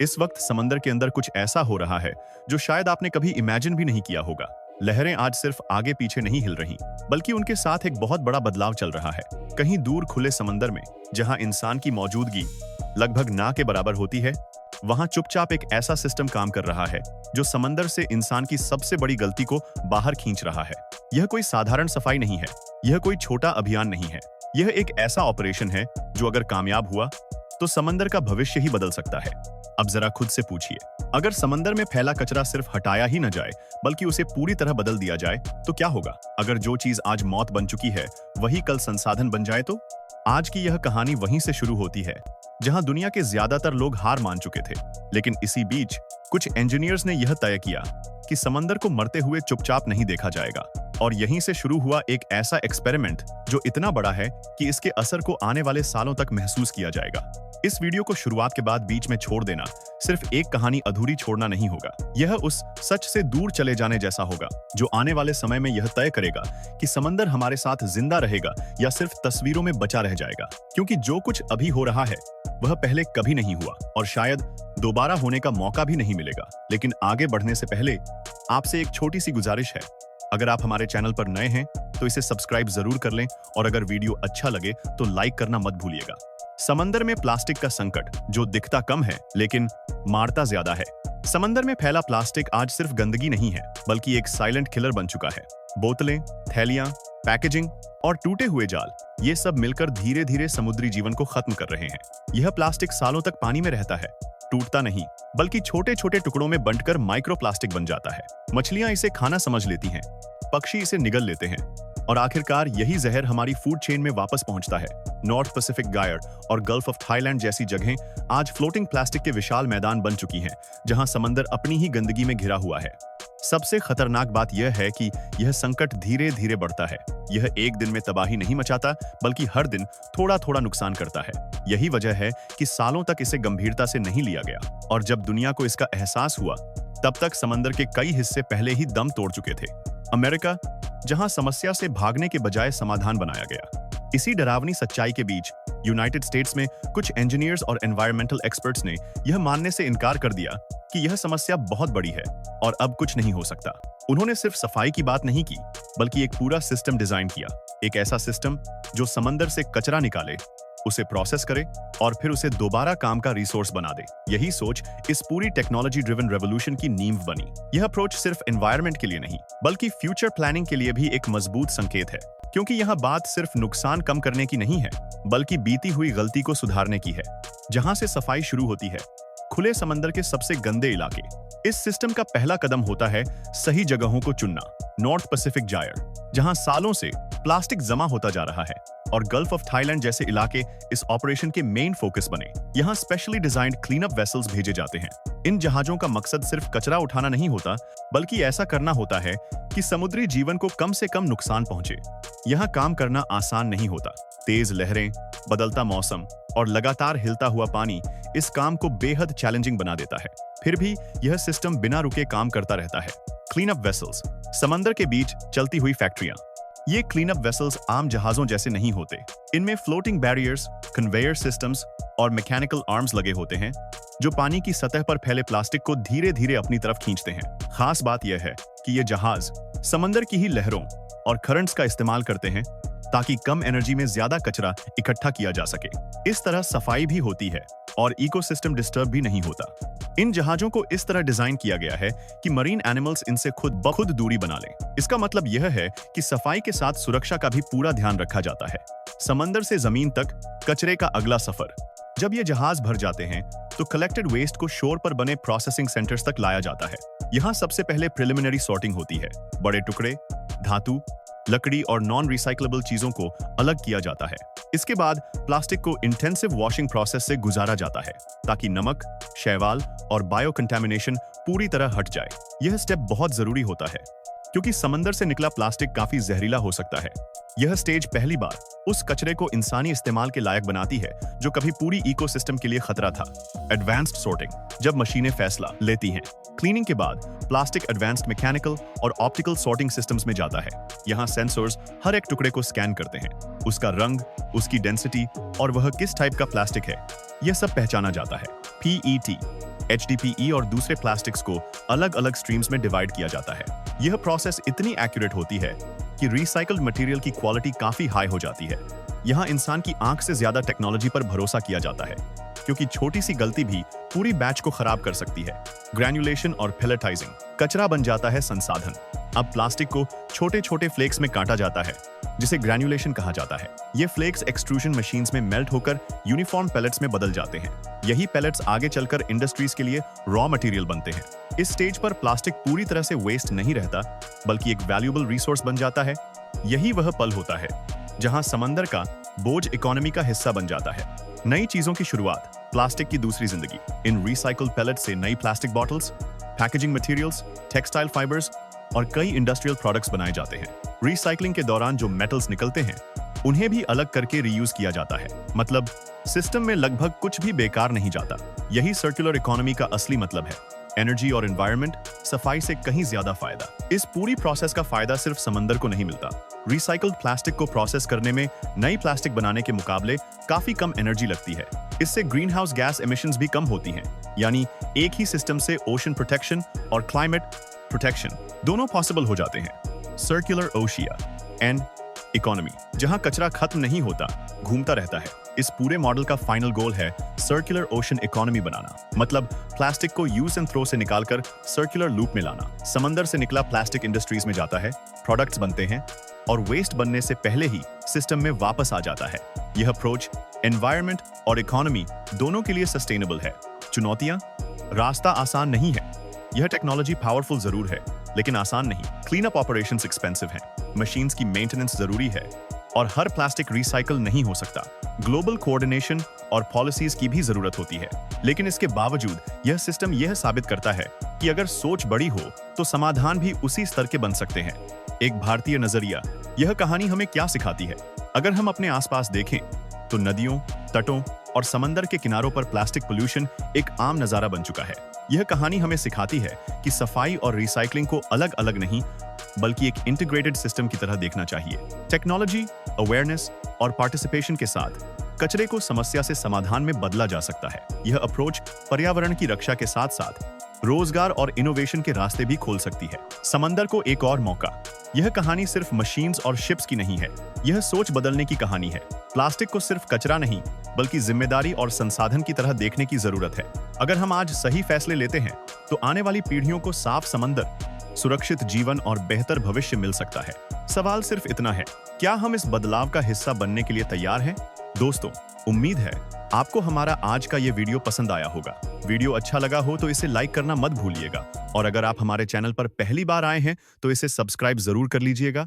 इस वक्त समंदर के अंदर कुछ ऐसा हो रहा है जो शायद आपने कभी इमेजिन भी नहीं किया होगा। लहरें आज सिर्फ आगे पीछे नहीं हिल रही, बल्कि उनके साथ एक बहुत बड़ा बदलाव चल रहा है। कहीं दूर खुले समंदर में, जहां इंसान की मौजूदगी लगभग ना के बराबर होती है, वहां चुपचाप एक ऐसा सिस्टम काम कर रहा है जो समंदर से इंसान की सबसे बड़ी गलती को बाहर खींच रहा है। यह कोई साधारण सफाई नहीं है, यह कोई छोटा अभियान नहीं है। यह एक ऐसा ऑपरेशन है जो अगर कामयाब हुआ तो समंदर का भविष्य ही बदल सकता है। अब जरा खुद से पूछिए, अगर समंदर में फैला कचरा सिर्फ हटाया ही न जाए बल्कि उसे पूरी तरह बदल दिया जाए तो क्या होगा? अगर जो चीज आज मौत बन चुकी है वही कल संसाधन बन जाए तो? आज की यह कहानी वहीं से शुरू होती है जहां दुनिया के ज्यादातर लोग हार मान चुके थे, लेकिन इसी बीच कुछ इंजीनियर्स ने यह तय किया कि समंदर को मरते हुए चुपचाप नहीं देखा जाएगा। और यहीं से शुरू हुआ एक ऐसा एक्सपेरिमेंट जो इतना बड़ा है कि इसके असर को आने वाले सालों तक महसूस किया जाएगा। इस वीडियो को शुरुआत के बाद बीच में छोड़ देना सिर्फ एक कहानी अधूरी छोड़ना नहीं होगा, यह उस सच से दूर चले जाने जैसा होगा जो आने वाले समय में यह तय करेगा कि समंदर हमारे साथ जिंदा रहेगा या सिर्फ तस्वीरों में बचा रह जाएगा। क्योंकि जो कुछ अभी हो रहा है वह पहले कभी नहीं हुआ और शायद दोबारा होने का मौका भी नहीं मिलेगा। लेकिन आगे बढ़ने से पहले आपसे एक छोटी सी गुजारिश है, अगर आप हमारे चैनल पर नए हैं तो इसे सब्सक्राइब जरूर कर लें और अगर वीडियो अच्छा लगे तो लाइक करना मत भूलिएगा। समंदर में प्लास्टिक का संकट जो दिखता कम है लेकिन मारता ज्यादा है। समंदर में फैला प्लास्टिक आज सिर्फ गंदगी नहीं है बल्कि एक साइलेंट किलर बन चुका है। बोतलें, थैलियां, पैकेजिंग और टूटे हुए जाल, ये सब मिलकर धीरे धीरे समुद्री जीवन को खत्म कर रहे हैं। यह प्लास्टिक सालों तक पानी में रहता है, टूटता नहीं बल्कि छोटे छोटे टुकड़ों में बंटकर माइक्रो प्लास्टिक बन जाता है। मछलियां इसे खाना समझ लेती हैं, पक्षी इसे निगल लेते हैं और आखिरकार यही जहर हमारी फूड चेन में वापस पहुंचता है। नॉर्थ पैसिफिक गायर और गल्फ ऑफ थाईलैंड जैसी जगहें आज फ्लोटिंग प्लास्टिक के विशाल मैदान बन चुकी हैं, जहां समंदर अपनी ही गंदगी में घिरा हुआ है। सबसे खतरनाक बात यह है कि यह संकट धीरे धीरे बढ़ता है। यह एक दिन में तबाही नहीं मचाता बल्कि हर दिन थोड़ा थोड़ा नुकसान करता है। यही वजह है कि सालों तक इसे गंभीरता से नहीं लिया गया और जब दुनिया को इसका एहसास हुआ तब तक समंदर के कई हिस्से पहले ही दम तोड़ चुके थे। अमेरिका, जहां समस्या से भागने के बजाय समाधान बनाया गया। इसी डरावनी सच्चाई के बीच यूनाइटेड स्टेट्स में कुछ इंजीनियर्स और एनवायरमेंटल एक्सपर्ट्स ने यह मानने से इनकार कर दिया कि यह समस्या बहुत बड़ी है और अब कुछ नहीं हो सकता। उन्होंने सिर्फ सफाई की बात नहीं की बल्कि एक पूरा सिस्टम डिजाइन किया, एक ऐसा सिस्टम जो समंदर से कचरा निकाले, उसे प्रोसेस करे और फिर उसे दोबारा काम का रिसोर्स बना दे। यही सोच इस पूरी टेक्नोलॉजी ड्रिवन रेवोल्यूशन की नींव बनी। यह अप्रोच सिर्फ एनवायरनमेंट के लिए नहीं बल्कि फ्यूचर प्लानिंग के लिए भी एक मजबूत संकेत है, क्योंकि यह बात सिर्फ नुकसान कम करने की नहीं है बल्कि बीती हुई गलती को सुधारने की है। जहां से सफाई शुरू होती है, खुले समंदर के सबसे गंदे इलाके। इस सिस्टम का पहला कदम होता है सही जगहों को चुनना। नॉर्थ पैसिफिक जायर, जहां सालों से प्लास्टिक जमा होता जा रहा है, और गल्फ ऑफ थाईलैंड जैसे इलाके इस ऑपरेशन के मेन फोकस बने। यहाँ specially designed clean up vessels भेजे जाते हैं। इन जहाजों का मकसद सिर्फ कचरा उठाना नहीं होता बल्कि ऐसा करना होता है कि समुद्री जीवन को कम से कम नुकसान पहुंचे। यहाँ काम करना आसान नहीं होता। तेज लहरें, बदलता मौसम और लगातार हिलता हुआ पानी इस काम को बेहद चैलेंजिंग बना देता है। फिर भी यह सिस्टम बिना रुके काम करता रहता है। क्लीन अप वेसल्स, समंदर के बीच चलती हुई फैक्ट्रियां। ये क्लीन अप वेसल्स आम जहाजों जैसे नहीं होते। इनमें फ्लोटिंग बैरियर्स, कन्वेयर सिस्टम्स और मैकेनिकल आर्म्स लगे होते हैं जो पानी की सतह पर फैले प्लास्टिक को धीरे धीरे अपनी तरफ खींचते हैं। खास बात यह है कि ये जहाज समंदर की ही लहरों और करंट्स का इस्तेमाल करते हैं ताकि कम एनर्जी में ज्यादा कचरा इकट्ठा किया जा सके। इस तरह सफाई भी होती है और इकोसिस्टम डिस्टर्ब भी नहीं होता। इन जहाजों को इस तरह डिजाइन किया गया है कि मरीन एनिमल्स इनसे खुद ब खुद दूरी बना लें। इसका मतलब यह है कि सफाई के साथ सुरक्षा का भी पूरा ध्यान रखा जाता है। समंदर से जमीन तक कचरे का अगला सफर। जब ये जहाज भर जाते हैं तो कलेक्टेड वेस्ट को शोर पर बने प्रोसेसिंग सेंटर्स तक लाया जाता है। यहाँ सबसे पहले प्रिलिमिनरी सॉर्टिंग होती है। बड़े टुकड़े, धातु, लकड़ी और नॉन रिसाइक्लेबल चीजों को अलग किया जाता है। इसके बाद प्लास्टिक को इंटेंसिव वॉशिंग प्रोसेस से गुजारा जाता है ताकि नमक, शैवाल और बायो कंटामिनेशन पूरी तरह हट जाए। यह स्टेप बहुत जरूरी होता है क्योंकि समंदर से निकला प्लास्टिक काफी जहरीला हो सकता है। यह स्टेज पहली बार उस कचरे को इंसानी इस्तेमाल के लायक बनाती है जो कभी पूरी इकोसिस्टम के लिए खतरा था। एडवांस्ड सॉर्टिंग, जब मशीनें फैसला लेती हैं। क्लीनिंग के बाद प्लास्टिक एडवांस्ड मैकेनिकल और ऑप्टिकल सॉर्टिंग सिस्टम्स में जाता है। यहाँ सेंसर्स हर एक टुकड़े को स्कैन करते हैं। उसका रंग, उसकी डेंसिटी और वह किस टाइप का प्लास्टिक है, यह सब पहचाना जाता है। PET HDPE और दूसरे प्लास्टिक्स को अलग अलग स्ट्रीम्स में डिवाइड किया जाता है। यह प्रोसेस इतनी एक्यूरेट होती है कि रिसाइकल्ड मटेरियल की क्वालिटी काफी हाई हो जाती है। यहाँ इंसान की आंख से ज्यादा टेक्नोलॉजी पर भरोसा किया जाता है, क्योंकि छोटी सी गलती भी पूरी बैच को खराब कर सकती है। ग्रैन्युलेशन और पेलेटाइजिंग, कचरा बन जाता है संसाधन। अब प्लास्टिक को छोटे छोटे फ्लेक्स में काटा जाता है, जिसे ग्रैन्युलेशन कहा जाता है। ये फ्लेक्स एक्सट्रूजन मशीन्स में मेल्ट होकर यूनिफॉर्म पेलेट्स में बदल जाते हैं। यही पेलेट्स आगे चलकर इंडस्ट्रीज के लिए रॉ मटेरियल बनते हैं। इस स्टेज पर प्लास्टिक पूरी तरह से वेस्ट नहीं रहता, बल्कि एक वैल्यूएबल रिसोर्स बन जाता है। यही वह पल होता है जहां समंदर का बोझ इकोनॉमी का हिस्सा बन जाता है। नई चीजों की शुरुआत, प्लास्टिक की दूसरी जिंदगी। इन रिसाइकल्ड पेलेट से नई plastic bottles, packaging materials, textile fibres और कई इंडस्ट्रियल प्रोडक्ट्स बनाए जाते हैं। रिसाइकलिंग के दौरान जो मेटल्स निकलते हैं, उन्हें भी अलग करके रीयूज किया जाता है। मतलब सिस्टम में लगभग कुछ भी बेकार नहीं जाता। यही सर्कुलर इकोनॉमी का असली मतलब है। एनर्जी और एनवायरनमेंट, सफाई से कहीं ज्यादा फायदा। इस पूरी प्रोसेस का फायदा सिर्फ समंदर को नहीं मिलता। रिसाइकल्ड प्लास्टिक को प्रोसेस करने में नई प्लास्टिक बनाने के मुकाबले काफी कम एनर्जी लगती है। इससे ग्रीन हाउस गैस एमिशंस भी कम होती हैं। यानी एक ही सिस्टम से ओशन प्रोटेक्शन और क्लाइमेट प्रोटेक्शन दोनों पॉसिबल हो जाते हैं। सर्कुलर ओशिया एंड इकोनॉमी, जहां कचरा खत्म नहीं होता, घूमता रहता है। इस पूरे मॉडल का फाइनल गोल है सर्कुलर ओशन इकोनॉमी बनाना। मतलब प्लास्टिक को यूज एंड थ्रो से निकालकर सर्कुलर लूप में लाना। समंदर से निकला प्लास्टिक इंडस्ट्रीज में जाता है, प्रोडक्ट्स बनते हैं और वेस्ट बनने से पहले ही सिस्टम में वापस आ जाता है। यह अप्रोच एनवायरनमेंट और इकोनॉमी दोनों के लिए सस्टेनेबल है। चुनौतियां, रास्ता आसान नहीं है। यह टेक्नोलॉजी पावरफुल जरूर है, लेकिन आसान नहीं। क्लीन अप ऑपरेशंस एक्सपेंसिव हैं, मशीन्स की मेंटेनेंस जरूरी है और हर प्लास्टिक रिसाइकल नहीं हो सकता। ग्लोबल कोऑर्डिनेशन और पॉलिसीज की भी जरूरत होती है। लेकिन इसके बावजूद यह सिस्टम यह साबित करता है कि अगर सोच बड़ी हो तो समाधान भी उसी स्तर के बन सकते हैं। एक भारतीय नजरिया, यह कहानी हमें क्या सिखाती है? अगर हम अपने आसपास देखें तो नदियों, तटों और समंदर के किनारों पर प्लास्टिक पोल्यूशन एक आम नजारा बन चुका है। यह कहानी हमें सिखाती है कि सफाई और रिसाइकलिंग को अलग अलग नहीं, बल्कि एक इंटीग्रेटेड सिस्टम की तरह देखना चाहिए। टेक्नोलॉजी, अवेयरनेस और पार्टिसिपेशन के साथ कचरे को समस्या से समाधान में बदला जा सकता है। यह अप्रोच पर्यावरण की रक्षा के साथ साथ रोजगार और इनोवेशन के रास्ते भी खोल सकती है। समंदर को एक और मौका। यह कहानी सिर्फ मशीन्स और शिप्स की नहीं है, यह सोच बदलने की कहानी है। प्लास्टिक को सिर्फ कचरा नहीं, बल्कि जिम्मेदारी और संसाधन की तरह देखने की जरूरत है। अगर हम आज सही फैसले लेते हैं तो आने वाली पीढ़ियों को साफ समंदर, सुरक्षित जीवन और बेहतर भविष्य मिल सकता है। सवाल सिर्फ इतना है, क्या हम इस बदलाव का हिस्सा बनने के लिए तैयार हैं? दोस्तों, उम्मीद है आपको हमारा आज का ये वीडियो पसंद आया होगा। वीडियो अच्छा लगा हो तो इसे लाइक करना मत भूलिएगा और अगर आप हमारे चैनल पर पहली बार आए हैं तो इसे सब्सक्राइब जरूर कर लीजिएगा।